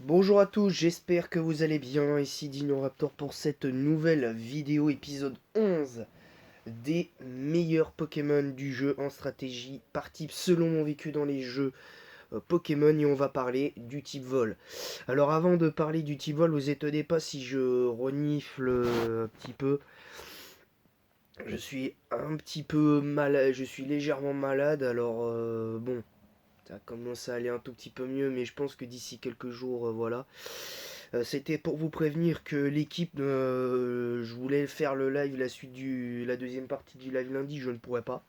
Bonjour à tous, j'espère que vous allez bien. Ici DinoRaptor pour cette nouvelle vidéo, épisode 11 des meilleurs Pokémon du jeu en stratégie par type selon mon vécu dans les jeux Pokémon, et on va parler du type vol. Alors avant de parler du type vol, vous étonnez pas si je renifle un petit peu. Je suis un petit peu malade, je suis légèrement malade, alors bon, ça commence à aller un tout petit peu mieux, mais je pense que d'ici quelques jours, voilà. C'était pour vous prévenir que l'équipe, je voulais faire le live, la deuxième partie du live lundi, je ne pourrais pas.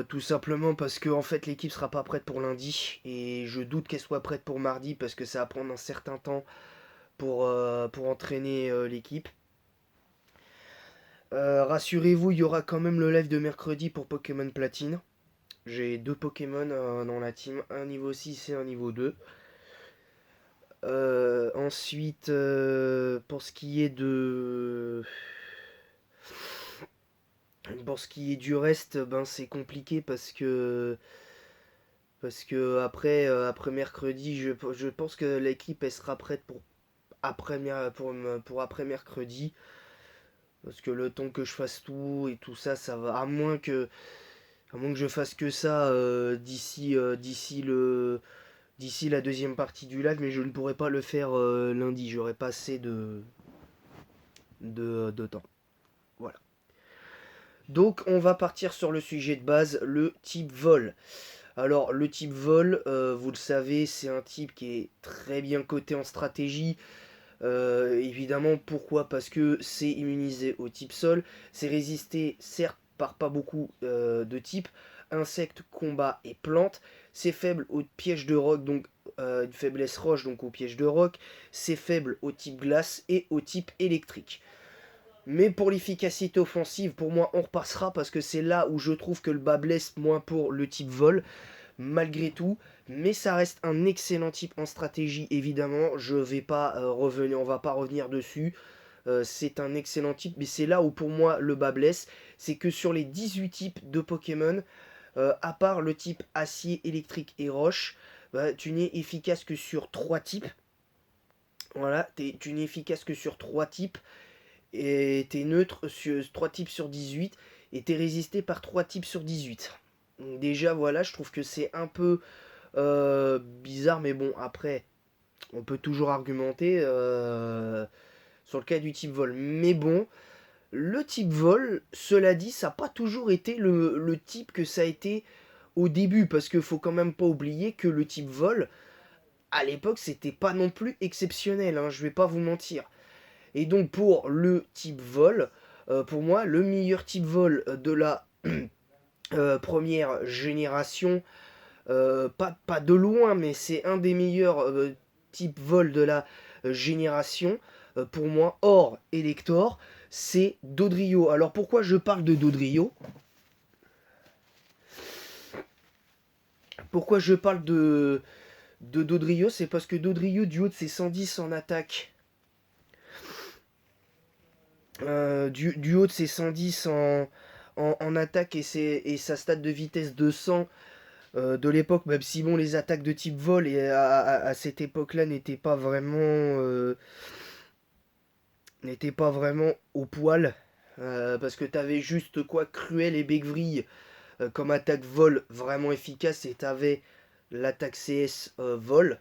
Tout simplement parce que en fait l'équipe sera pas prête pour lundi et je doute qu'elle soit prête pour mardi parce que ça va prendre un certain temps pour entraîner l'équipe. Rassurez-vous, il y aura quand même le live de mercredi pour Pokémon Platine. J'ai deux Pokémon dans la team, un niveau 6 et un niveau 2. Ensuite, pour ce qui est du reste, ben c'est compliqué parce que après mercredi, je pense que l'équipe elle sera prête pour après mercredi parce que le temps que je fasse tout et tout ça, ça va à moins que je fasse que ça d'ici la deuxième partie du live, mais je ne pourrai pas le faire lundi, j'aurai pas assez de temps. Voilà. Donc on va partir sur le sujet de base, le type vol. Alors le type vol, vous le savez, c'est un type qui est très bien coté en stratégie. Évidemment, pourquoi? Parce que c'est immunisé au type sol, c'est résisté certes par pas beaucoup de types, insectes, combat et plantes. C'est faible au piège de roc, donc une faiblesse roche, donc au piège de roc. C'est faible au type glace et au type électrique. Mais pour l'efficacité offensive, pour moi, on repassera parce que c'est là où je trouve que le bas blesse moins pour le type vol, malgré tout. Mais ça reste un excellent type en stratégie, évidemment. Je vais pas revenir, on va pas revenir dessus. C'est un excellent type, mais c'est là où pour moi le bas blesse. C'est que sur les 18 types de Pokémon, à part le type acier, électrique et roche, bah, tu n'es efficace que sur 3 types. Voilà, tu n'es efficace que sur 3 types et t'es neutre sur 3 types sur 18 et t'es résisté par 3 types sur 18. Donc déjà voilà, je trouve que c'est un peu bizarre, mais bon, après, on peut toujours argumenter sur le cas du type vol. Mais bon, le type vol, cela dit, ça n'a pas toujours été le type que ça a été au début, parce qu'il faut quand même pas oublier que le type vol, à l'époque, c'était pas non plus exceptionnel, hein, je vais pas vous mentir. Et donc pour le type vol, pour moi, le meilleur type vol de la première génération, pas de loin, mais c'est un des meilleurs types vol de la génération, pour moi, hors Elector, c'est Dodrio. Alors pourquoi je parle de Dodrio? Pourquoi je parle de Dodrio? C'est parce que Dodrio, du haut de ses 110 en attaque, du haut de ses 110 en attaque et sa stat de vitesse de 100 de l'époque, même si bon, les attaques de type vol et à cette époque-là n'étaient pas vraiment au poil. Parce que t'avais juste quoi, Cruel et Bégrille comme attaque vol vraiment efficace et t'avais l'attaque CS vol.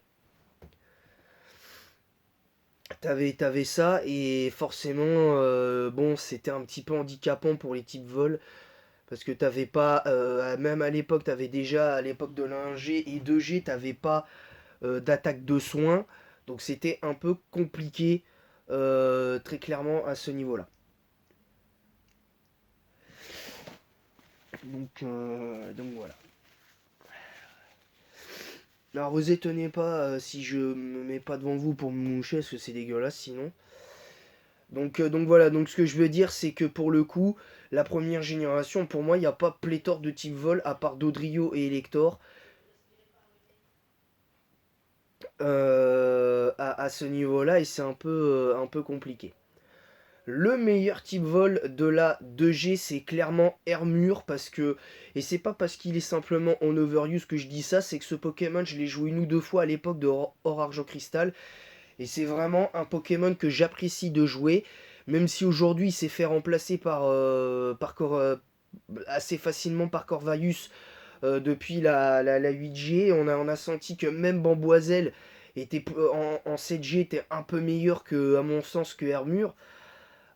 T'avais ça et forcément, bon, c'était un petit peu handicapant pour les types vol parce que t'avais pas, même à l'époque, t'avais déjà, à l'époque de la 1G et 2G, t'avais pas d'attaque de soins, donc c'était un peu compliqué très clairement à ce niveau-là. Donc voilà. Alors vous étonnez pas si je me mets pas devant vous pour me moucher parce que c'est dégueulasse sinon. Donc voilà, donc ce que je veux dire c'est que pour le coup, la première génération, pour moi, il n'y a pas pléthore de type vol à part Dodrio et Elector à ce niveau-là et c'est un peu compliqué. Le meilleur type vol de la 2G, c'est clairement Hermure, parce que... Et c'est pas parce qu'il est simplement en overuse que je dis ça, c'est que ce Pokémon, je l'ai joué une ou deux fois à l'époque de Or Argent Cristal, et c'est vraiment un Pokémon que j'apprécie de jouer, même si aujourd'hui il s'est fait remplacer assez facilement par Corvalius depuis la 8G. On a senti que même Bamboiselle en 7G était un peu meilleur à mon sens, que Hermure.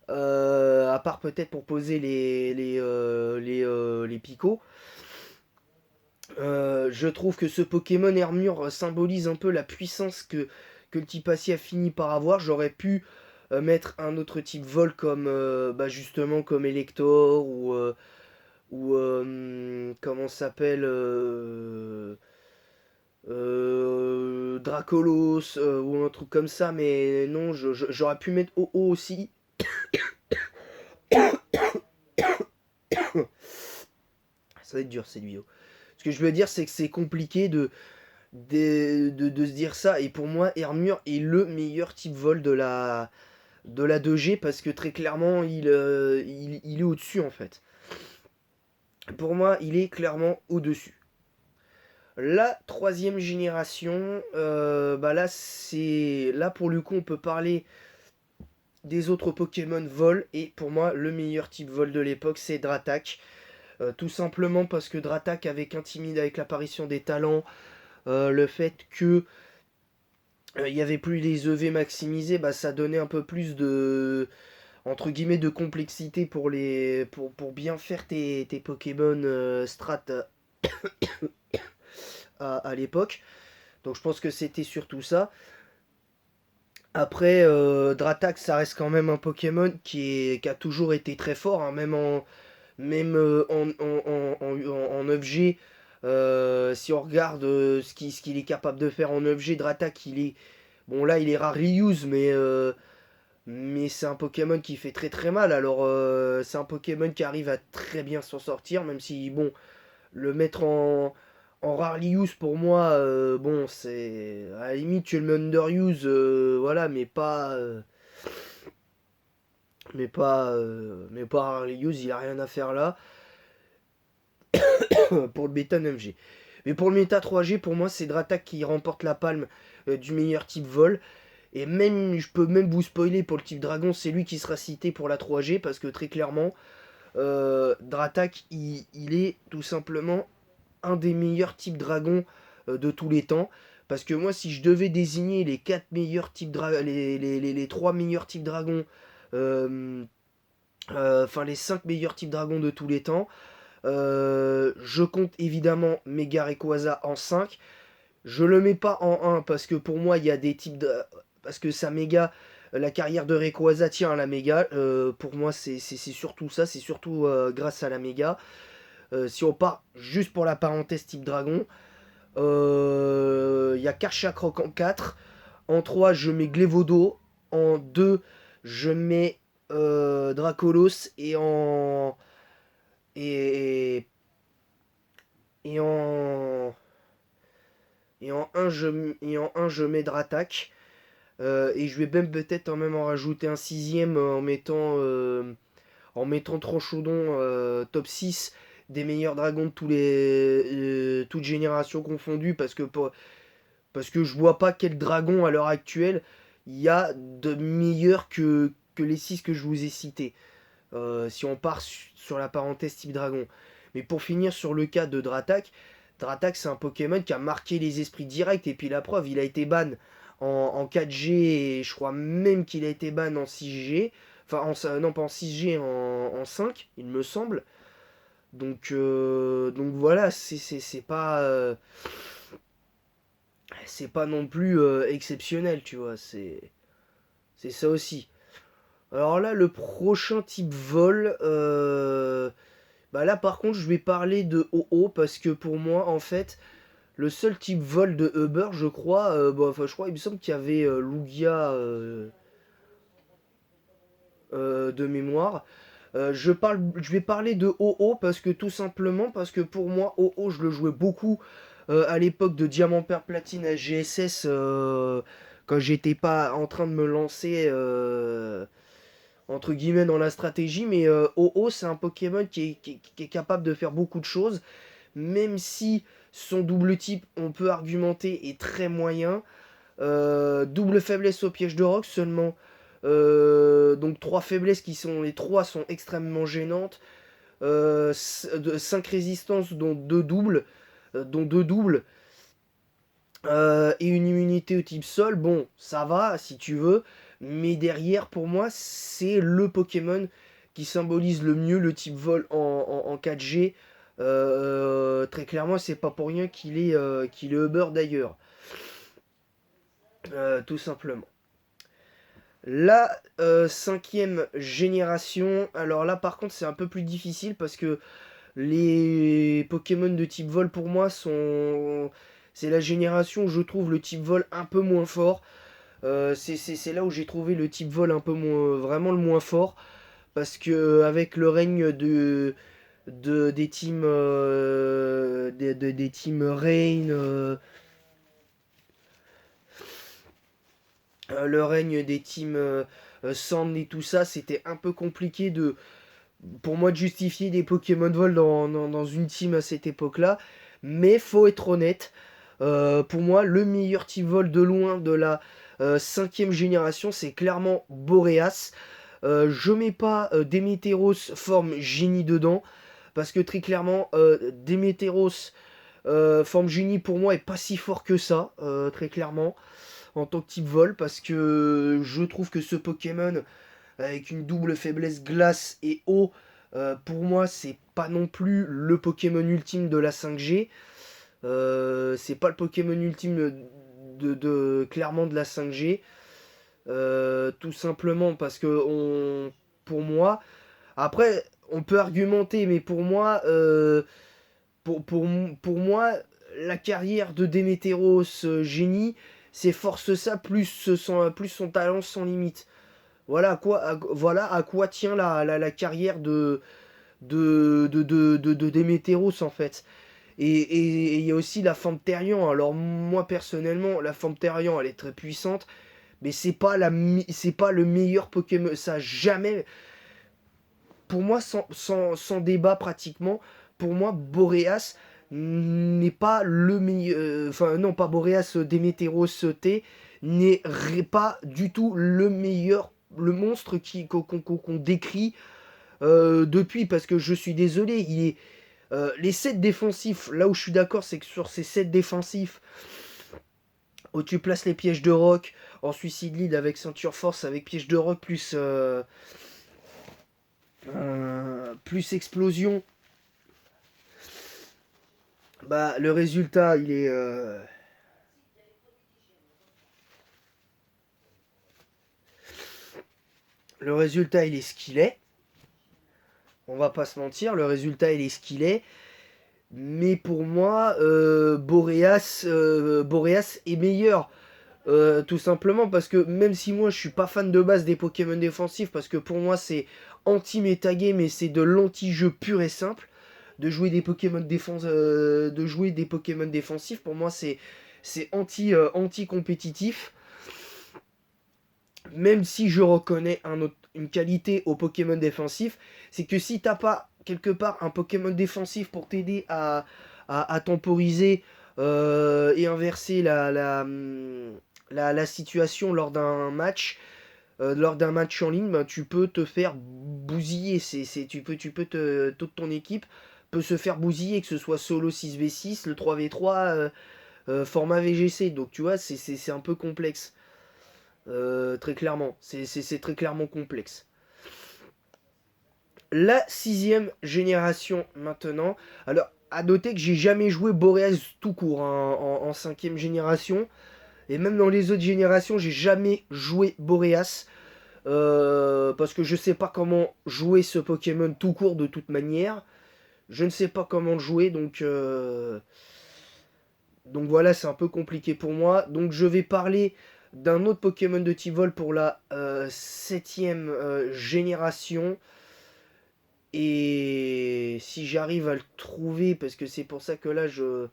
À part peut-être pour poser les picots. Je trouve que ce Pokémon Hermure symbolise un peu la puissance que le type acier a fini par avoir. J'aurais pu mettre un autre type vol comme justement comme Elector ou comment ça s'appelle Dracolos ou un truc comme ça, mais non, j'aurais pu mettre OO aussi. Ça va être dur cette vidéo. Ce que je veux dire, c'est que c'est compliqué de se dire ça. Et pour moi, Hermure est le meilleur type vol de la 2G, parce que très clairement, il est au-dessus en fait. Pour moi, il est clairement au-dessus. La troisième génération, là pour le coup, on peut parler des autres Pokémon vol. Et pour moi, le meilleur type vol de l'époque, c'est Dratak. Tout simplement parce que Dratak, avec Intimide, avec l'apparition des talents, le fait que il n'y avait plus les EV maximisés, ça donnait un peu plus de entre guillemets de complexité pour bien faire tes Pokémon strat à l'époque. Donc je pense que c'était surtout ça. Après, Dratak, ça reste quand même un Pokémon qui a toujours été très fort, hein, même en 9G. Si on regarde ce qu'il est capable de faire en 9G, Dratak, il est... Bon, là, il est rare reuse, mais c'est un Pokémon qui fait très très mal. Alors, c'est un Pokémon qui arrive à très bien s'en sortir, même si, bon, le mettre en rarely use pour moi, bon, c'est à la limite tu le underuse, voilà, mais pas rarely use, il a rien à faire là pour le bêta 9G. Mais pour le méta 3G, pour moi, c'est Dratak qui remporte la palme du meilleur type vol. Et même, je peux même vous spoiler pour le type dragon, c'est lui qui sera cité pour la 3G, parce que très clairement, Dratak, il est tout simplement un des meilleurs types dragons de tous les temps. Parce que moi, si je devais désigner les 4 meilleurs types les 3 meilleurs types dragons, enfin les 5 meilleurs types dragons de tous les temps, je compte évidemment Mega Rayquaza en 5. Je le mets pas en 1 parce que pour moi, il y a des types de... Parce que sa méga, la carrière de Rayquaza tient à la méga. Pour moi, c'est surtout ça, c'est surtout grâce à la méga. Si on part juste pour la parenthèse type dragon, il y a Karchakroc en 4. En 3, je mets Glevodo. En 2, je mets Dracolos. Et, et en, et en 1, je mets Dratak. Et je vais même peut-être même en rajouter un sixième en mettant Tranchodon top 6 des meilleurs dragons de toutes générations confondues, parce que je vois pas quel dragon à l'heure actuelle il y a de meilleur que les 6 que je vous ai cités. Si on part sur la parenthèse type dragon. Mais pour finir sur le cas de Dratak, c'est un Pokémon qui a marqué les esprits directs. Et puis la preuve, il a été ban en 4G, et je crois même qu'il a été ban en 6G. Enfin, non, pas en 6G, en 5, il me semble. Donc voilà, c'est pas non plus exceptionnel, tu vois. C'est ça aussi. Alors là, le prochain type vol, là par contre, je vais parler de OO, parce que pour moi, en fait, le seul type vol de Uber, je crois, je crois, il me semble qu'il y avait Lugia de mémoire. Je vais parler de OO parce que tout simplement, parce que pour moi, OO, je le jouais beaucoup à l'époque de Diamant Père Platine à GSS, quand j'étais pas en train de me lancer entre guillemets dans la stratégie, mais Ho-Oh c'est un Pokémon qui est capable de faire beaucoup de choses, même si son double type, on peut argumenter, est très moyen. Double faiblesse au piège de roc seulement. Donc trois faiblesses qui sont, les trois sont extrêmement gênantes. 5 résistances dont deux doubles. Et une immunité au type sol, bon, ça va si tu veux, mais derrière, pour moi, c'est le Pokémon qui symbolise le mieux le type vol en 4G. Très clairement, c'est pas pour rien qu'il est Uber d'ailleurs. Tout simplement. La cinquième génération, alors là par contre c'est un peu plus difficile parce que les Pokémon de type vol pour moi sont... C'est la génération où je trouve le type vol un peu moins fort. C'est là où j'ai trouvé le type vol un peu moins, vraiment le moins fort. Parce que avec le règne des teams des teams Rain, le règne des teams Sand et tout ça, c'était un peu compliqué pour moi de justifier des Pokémon Vol dans une team à cette époque-là. Mais faut être honnête, pour moi, le meilleur type Vol de loin de la cinquième génération, c'est clairement Boreas. Je mets pas Démétéros forme génie dedans, parce que très clairement, Démétéros forme génie pour moi est pas si fort que ça, très clairement, en tant que type Vol, parce que je trouve que ce Pokémon avec une double faiblesse glace et eau, pour moi, c'est pas non plus le Pokémon ultime de la 5G. C'est pas le Pokémon ultime clairement de la 5G. Tout simplement parce que pour moi, après, on peut argumenter, mais pour moi, pour moi, la carrière de Démétéros génie, c'est force ça plus son talent sans limite. Voilà à quoi tient la carrière de Démétéros en fait. Et il y a aussi la Fanterian. Alors moi personnellement, la Fanterian elle est très puissante, mais c'est pas le meilleur Pokémon. Ça a jamais, pour moi sans débat pratiquement, pour moi Boreas n'est pas le meilleur. Enfin non, pas Boreas, Démétéros T n'est pas du tout le meilleur, le monstre qu'on décrit depuis, parce que je suis désolé, les sets défensifs, là où je suis d'accord, c'est que sur ces sets défensifs, où tu places les pièges de roc en suicide lead avec ceinture force, avec piège de roc plus explosion, bah le résultat il est ce qu'il est. On va pas se mentir, le résultat il est ce qu'il est. Mais pour moi, Boreas est meilleur. Tout simplement parce que même si moi je suis pas fan de base des Pokémon défensifs, parce que pour moi c'est anti-metagame et c'est de l'anti-jeu pur et simple, de jouer des Pokémon défensifs, pour moi c'est anti-compétitif. Même si je reconnais une qualité au Pokémon défensif, c'est que si t'as pas quelque part un Pokémon défensif pour t'aider à temporiser et inverser la situation lors d'un match en ligne, ben, tu peux te faire bousiller. Toute ton équipe peut se faire bousiller, que ce soit solo 6v6, le 3v3, format VGC. Donc tu vois, c'est un peu complexe. Très clairement, c'est très clairement complexe. La sixième génération maintenant. Alors, à noter que j'ai jamais joué Boreas tout court hein, en cinquième génération. Et même dans les autres générations, j'ai jamais joué Boreas. Parce que je sais pas comment jouer ce Pokémon tout court de toute manière. Je ne sais pas comment le jouer, donc voilà, c'est un peu compliqué pour moi. Donc je vais parler d'un autre Pokémon de type vol pour la septième génération. Et si j'arrive à le trouver, parce que c'est pour ça que là je...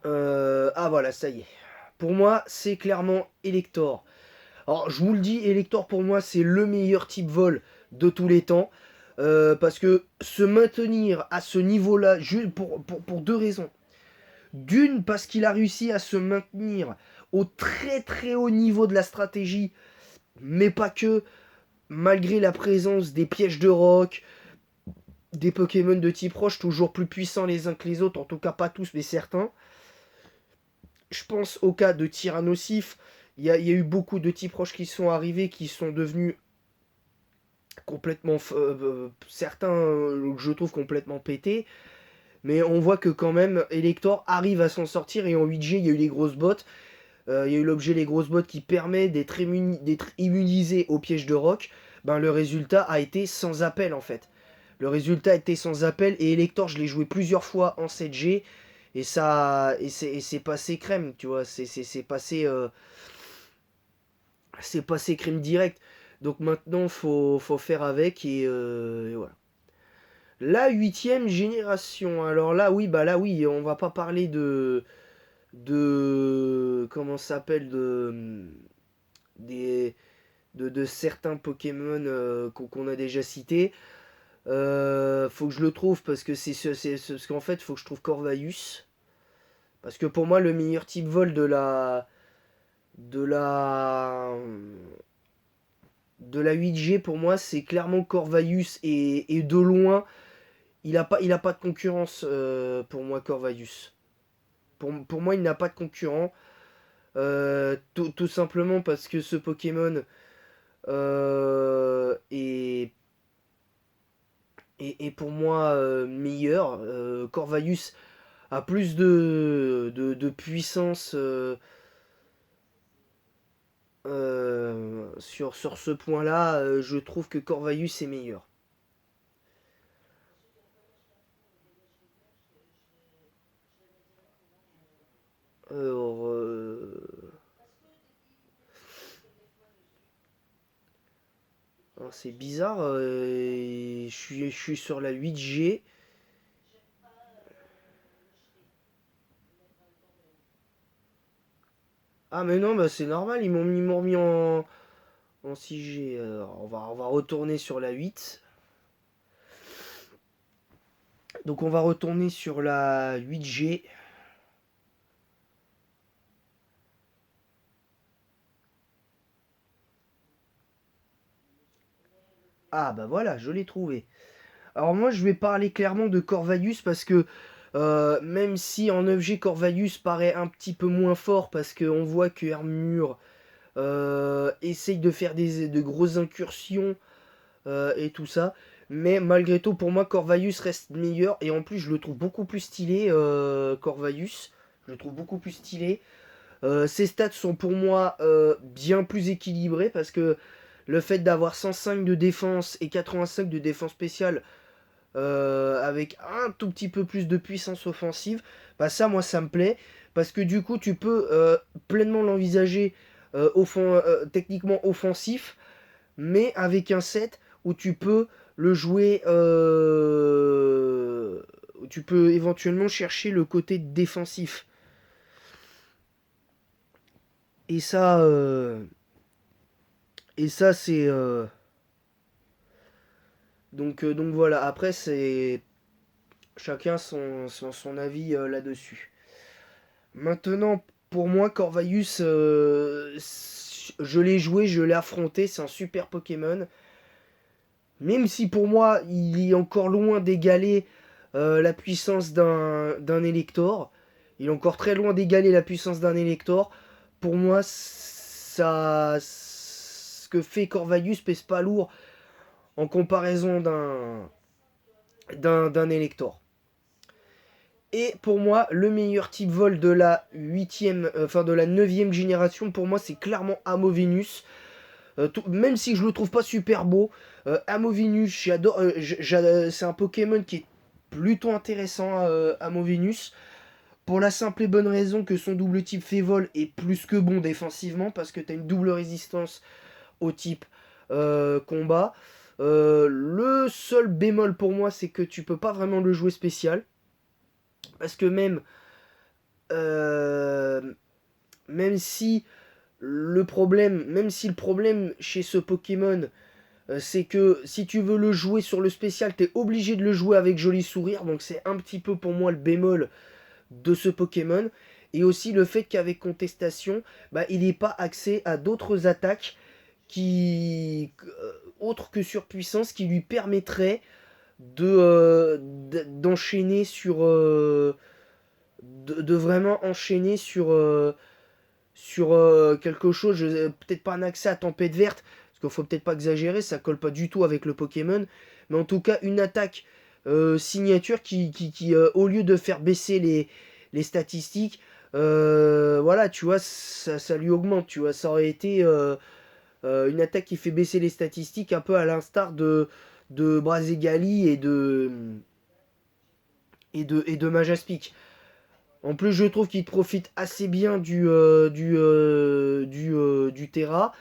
ah voilà, ça y est. Pour moi, c'est clairement Elector. Alors, je vous le dis, Elector pour moi, c'est le meilleur type vol de tous les temps. Parce que se maintenir à ce niveau-là, pour deux raisons. D'une, parce qu'il a réussi à se maintenir au très très haut niveau de la stratégie, mais pas que, malgré la présence des pièges de roc, des Pokémon de type roche toujours plus puissants les uns que les autres, en tout cas pas tous, mais certains. Je pense au cas de Tyrannosif, il y a eu beaucoup de types roches qui sont arrivés, qui sont devenus complètement... certains, je trouve, complètement pétés. Mais on voit que quand même, Elector arrive à s'en sortir, et en 8G, il y a eu les grosses bottes. Il y a eu l'objet les grosses bottes qui permet d'être immunisé au piège de roc. Ben, le résultat a été sans appel en fait. Le résultat était sans appel, et Elector, je l'ai joué plusieurs fois en 7G, et ça et c'est passé crème, tu vois, c'est passé crème direct. Donc maintenant, faut faire avec, et voilà. La huitième génération. Alors là, oui, bah là, oui, on va pas parler de comment ça s'appelle, des de certains Pokémon qu'on a déjà cités. Faut que je le trouve, parce que parce qu'en fait, faut que je trouve Corvalius, parce que pour moi, le meilleur type vol de la de la 8G, pour moi, c'est clairement Corvalius, et de loin, il a pas de concurrence, pour moi, Corvalius. Pour moi, il n'a pas de concurrent, tout simplement parce que ce Pokémon est est pour moi meilleur. Corvalius a plus de puissance, sur ce point-là. Je trouve que Corvalius est meilleur. Alors, alors, c'est bizarre. Je suis sur la 8G. Ah, mais non, bah c'est normal, ils m'ont remis en 6G. Alors, on va retourner sur la 8. Donc on va retourner sur la 8G. Ah bah voilà, je l'ai trouvé. Alors moi, je vais parler clairement de Corvalius, parce que même si en 9G Corvalius paraît un petit peu moins fort, parce qu'on voit que Armure essaye de faire de grosses incursions, et tout ça, mais malgré tout, pour moi, Corvalius reste meilleur, et en plus, je le trouve beaucoup plus stylé, Corvalius. Je le trouve beaucoup plus stylé. Ses stats sont pour moi bien plus équilibrés, parce que le fait d'avoir 105 de défense et 85 de défense spéciale, avec un tout petit peu plus de puissance offensive, bah ça, moi, ça me plaît, parce que du coup, tu peux pleinement l'envisager techniquement offensif, mais avec un set où tu peux le jouer, où tu peux éventuellement chercher le côté défensif. Et ça, c'est donc voilà. Après, c'est chacun son avis là-dessus. Maintenant, pour moi, Corvalius, je l'ai joué, je l'ai affronté, c'est un super Pokémon. Même si pour moi, il est encore loin d'égaler la puissance d'un Elector. Il est encore très loin d'égaler la puissance d'un Elector. Pour moi, ce que fait Corvalius pèse pas lourd en comparaison d'un Elector. Et pour moi, le meilleur type vol de la enfin de la 9ème génération, pour moi, c'est clairement Amovenus. Même si je le trouve pas super beau, Amovenus, j'adore. C'est un Pokémon qui est plutôt intéressant, Amovenus. Pour la simple et bonne raison que son double type fait vol est plus que bon défensivement, parce que tu as une double résistance au type combat. Le seul bémol pour moi, c'est que tu peux pas vraiment le jouer spécial. Parce que euh, même si le problème, même si le problème chez ce Pokémon, c'est que si tu veux le jouer sur le spécial, t'es obligé de le jouer avec Joli Sourire. Donc c'est un petit peu pour moi le bémol de ce Pokémon. Et aussi le fait qu'avec Contestation, bah, il n'ait pas accès à d'autres attaques autres que Surpuissance qui lui permettraient d'enchaîner sur... de vraiment enchaîner sur quelque chose, peut-être pas un accès à Tempête Verte, parce qu'il faut peut-être pas exagérer, ça colle pas du tout avec le Pokémon, mais en tout cas une attaque signature qui au lieu de faire baisser les statistiques, voilà, tu vois, ça lui augmente, tu vois, ça aurait été une attaque qui fait baisser les statistiques, un peu à l'instar de Brazegali et de Majaspic. En plus, je trouve qu'il profite assez bien du Terra.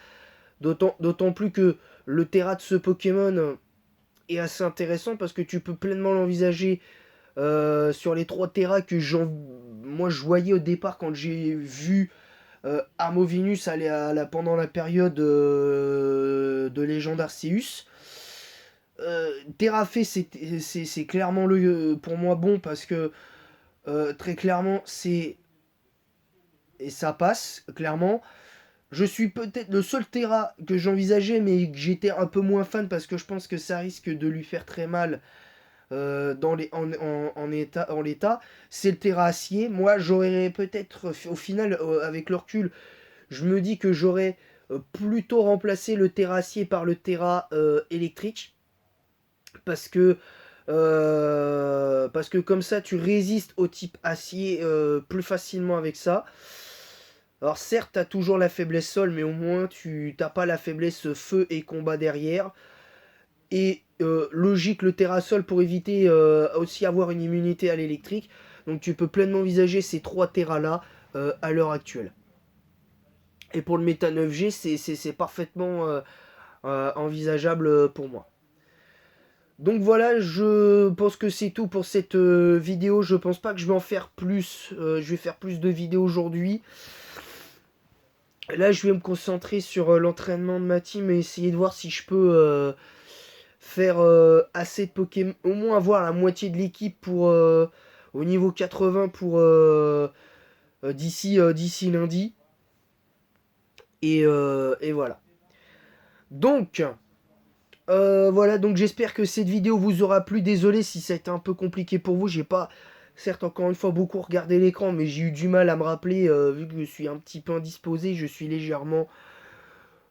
D'autant plus que le Terra de ce Pokémon est assez intéressant parce que tu peux pleinement l'envisager sur les 3 Terra que moi je voyais au départ quand j'ai vu Armovinus aller pendant la période de Légende Arceus. Terrafait, c'est clairement pour moi bon parce que très clairement, et ça passe, clairement. Je suis peut-être le seul Terra que j'envisageais, mais que j'étais un peu moins fan parce que je pense que ça risque de lui faire très mal en l'état. C'est le Terra Acier. Moi, j'aurais peut-être, au final, avec le recul, je me dis que j'aurais plutôt remplacé le Terra Acier par le Terra électrique. Parce que comme ça, tu résistes au type acier plus facilement avec ça. Alors certes, tu as toujours la faiblesse sol, mais au moins tu n'as pas la faiblesse feu et combat derrière. Et logique, le terrasol pour éviter aussi avoir une immunité à l'électrique. Donc tu peux pleinement envisager ces 3 terras là à l'heure actuelle. Et pour le méta 9G, c'est parfaitement envisageable pour moi. Donc voilà, je pense que c'est tout pour cette vidéo. Je pense pas que je vais en faire plus. Je vais faire plus de vidéos aujourd'hui. Là, je vais me concentrer sur l'entraînement de ma team et essayer de voir si je peux faire assez de Pokémon. Au moins avoir la moitié de l'équipe pour au niveau 80 pour d'ici lundi. Et voilà. Donc, voilà, donc j'espère que cette vidéo vous aura plu. Désolé si ça a été un peu compliqué pour vous. J'ai pas, certes, encore une fois, beaucoup regardé l'écran, mais j'ai eu du mal à me rappeler, vu que je suis un petit peu indisposé. Je suis légèrement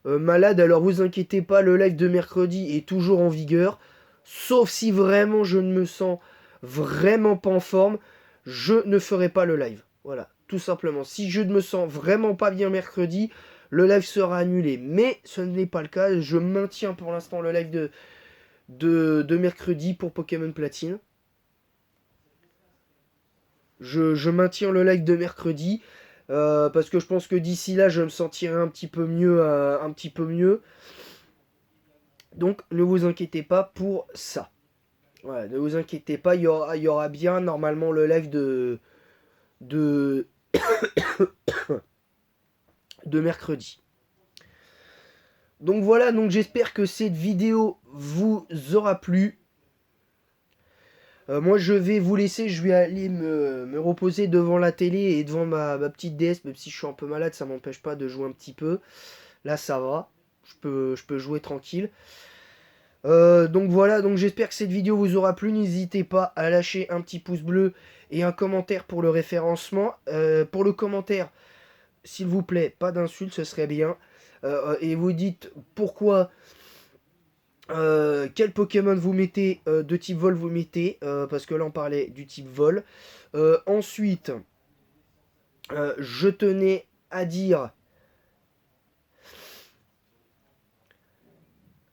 malade. Alors vous inquiétez pas, le live de mercredi est toujours en vigueur. Sauf si vraiment je ne me sens vraiment pas en forme, je ne ferai pas le live. Voilà, tout simplement. Si je ne me sens vraiment pas bien mercredi, le live sera annulé. Mais ce n'est pas le cas. Je maintiens pour l'instant le live de mercredi pour Pokémon Platine. Je maintiens le live de mercredi. Parce que je pense que d'ici là, je me sentirai un petit peu mieux. Donc, ne vous inquiétez pas pour ça. Voilà, ne vous inquiétez pas, il y aura bien normalement le live de, de mercredi. Donc voilà, donc j'espère que cette vidéo vous aura plu. Moi je vais vous laisser, je vais aller me reposer devant la télé et devant ma petite DS, même si je suis un peu malade, ça m'empêche pas de jouer un petit peu. Là ça va, je peux jouer tranquille. Donc voilà, donc j'espère que cette vidéo vous aura plu. N'hésitez pas à lâcher un petit pouce bleu et un commentaire pour le référencement. Pour le commentaire, s'il vous plaît, pas d'insultes, ce serait bien. Et vous dites pourquoi, quel Pokémon vous mettez, de type vol vous mettez, parce que là on parlait du type vol. Ensuite, je tenais à dire...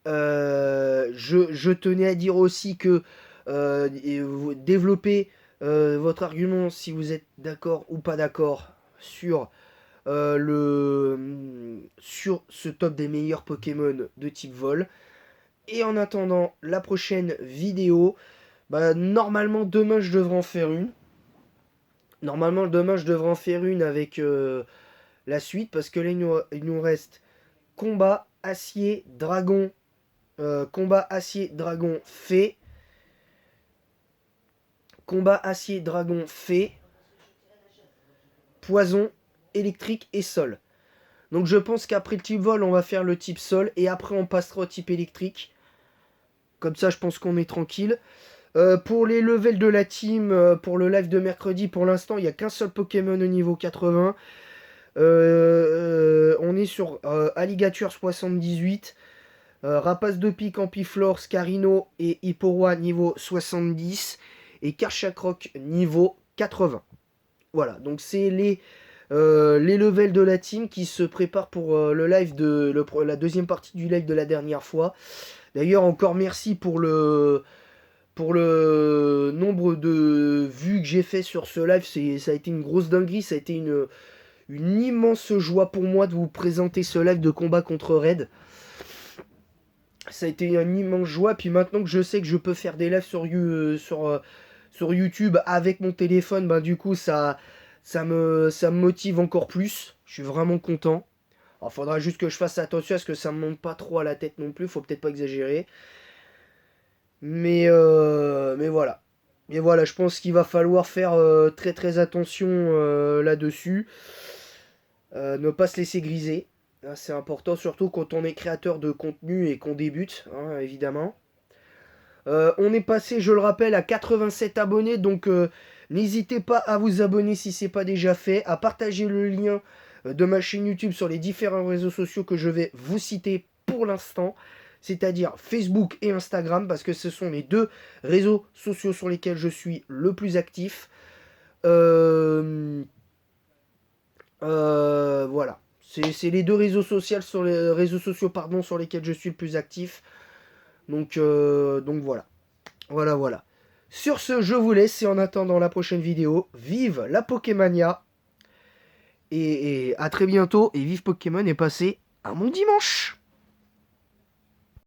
je tenais à dire aussi que vous développez votre argument si vous êtes d'accord ou pas d'accord sur ce top des meilleurs Pokémon de type vol. Et en attendant la prochaine vidéo, bah, normalement demain je devrais en faire une. Normalement demain je devrais en faire une avec la suite, parce que là, il nous reste combat, acier, dragon, combat, acier, dragon, fée, combat, acier, dragon, fée, poison, électrique et sol. Donc je pense qu'après le type vol, on va faire le type sol, et après on passera au type électrique. Comme ça, je pense qu'on est tranquille. Pour les levels de la team, pour le live de mercredi, pour l'instant, il n'y a qu'un seul Pokémon au niveau 80. On est sur Alligator 78, Rapace de pique, Ampiflore, Scarino et Hipporoi niveau 70 et Karchakroc niveau 80. Voilà, donc c'est les levels de la team qui se préparent pour le live la deuxième partie du live de la dernière fois. D'ailleurs, encore merci pour le nombre de vues que j'ai fait sur ce live. Ça a été une grosse dinguerie, ça a été une immense joie pour moi de vous présenter ce live de combat contre Red. Ça a été une immense joie, puis maintenant que je sais que je peux faire des lives sur YouTube avec mon téléphone, ben du coup ça me motive encore plus. Je suis vraiment content. Il faudra juste que je fasse attention à ce que ça me monte pas trop à la tête non plus, faut peut-être pas exagérer. Mais voilà. Et voilà, je pense qu'il va falloir faire très très attention là-dessus. Ne pas se laisser griser. Hein, c'est important, surtout quand on est créateur de contenu et qu'on débute, hein, évidemment. On est passé, je le rappelle, à 87 abonnés, donc n'hésitez pas à vous abonner si ce n'est pas déjà fait, à partager le lien de ma chaîne YouTube sur les différents réseaux sociaux que je vais vous citer pour l'instant, c'est-à-dire Facebook et Instagram, parce que ce sont les deux réseaux sociaux sur lesquels je suis le plus actif. Voilà. C'est les deux réseaux sociaux sur lesquels je suis le plus actif. Donc voilà. Voilà. Sur ce, je vous laisse et en attendant la prochaine vidéo, vive la Pokémania. Et à très bientôt. Et vive Pokémon et passez un bon dimanche.